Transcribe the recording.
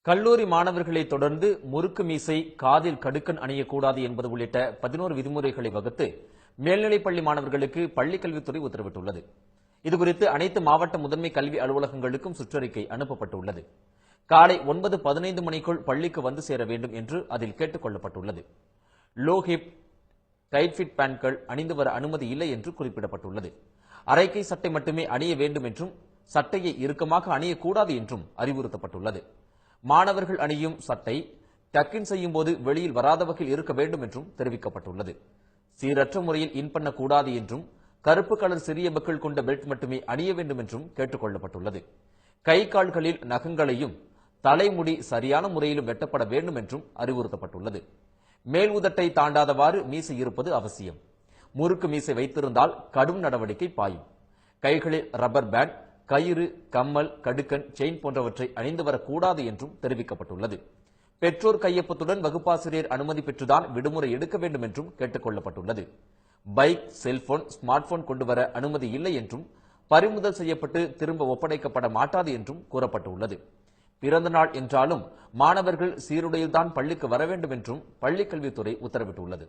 கல்லூரி மாணவர்களை தொடர்ந்து முறுக்கு மீசை, காதில் கடுக்கன் அணியக்கூடாது என்பது உள்ளிட்ட 11 விதிமுறைகளை வகுத்து மேல்நிலைப்பள்ளி மாணவர்களுக்கு பள்ளிக்கல்வித்துறை உத்தரவிட்டுள்ளது. இதுகுறித்து அனைத்து மாவட்ட முதன்மை கல்வி அலுவலகங்களுக்கும் சுற்றறிக்கை அனுப்பப்பட்டுள்ளது. காலை 9:15 மணிக்குள் பள்ளிக்கு வந்து சேர வேண்டும் என்று அதில் கேட்டுக் கொள்ளப்பட்டுள்ளது. லோ ஹிப், டைட் ஃபிட் பேண்ட்கள் அணிந்து வர அனுமதி இல்லை என்று குறிப்பிடப்பட்டுள்ளது. அரைக்கை சட்டை மட்டுமே அணிய வேண்டும் என்றும் சட்டையை இறுக்கமாக அணியக்கூடாது என்றும் அறிவுறுத்தப்பட்டுள்ளது. மாணவர்கள் அணியும் சட்டை டக்கின் செய்யும் போது வெளியில் வராத வகையில் இருக்க வேண்டும் என்றும் தெரிவிக்கப்பட்டுள்ளது. சீரற்ற முறையில் இன் பண்ணக்கூடாது என்றும் கருப்பு கலர் சிறிய பக்கிள் கொண்ட பெல்ட் மட்டுமே அணிய வேண்டும் என்றும் கேட்டுக் கொள்ளப்பட்டுள்ளது. கை கால்களில் நகங்களையும் தலைமுடி சரியான முறையிலும் வெட்டப்பட வேண்டும் என்றும் அறிவுறுத்தப்பட்டுள்ளது. மேல் உதட்டை தாண்டாதவாறு மீசை இருப்பது அவசியம். முறுக்கு மீசை வைத்திருந்தால் கடும் நடவடிக்கை பாயும். கைகளில் ரப்பர் பேண்ட், கயிறு, கம்மல், கடுக்கன், செயின் போன்றவற்றை அணிந்து வரக்கூடாது என்றும் தெரிவிக்கப்பட்டுள்ளது. பெற்றோர் கையொப்பத்துடன் வகுப்பாசிரியர் அனுமதி பெற்றுதான் விடுமுறை எடுக்க வேண்டும் என்றும் கேட்டுக் கொள்ளப்பட்டுள்ளது. பைக், செல்போன், ஸ்மார்ட் போன் கொண்டு வர அனுமதி இல்லை என்றும் பறிமுதல் செய்யப்பட்டு திரும்ப ஒப்படைக்கப்பட மாட்டாது என்றும் கூறப்பட்டுள்ளது. பிறந்த நாள் என்றாலும் மாணவர்கள் சீருடையில்தான் பள்ளிக்கு வர வேண்டும் என்றும் பள்ளிக்கல்வித்துறை உத்தரவிட்டுள்ளது.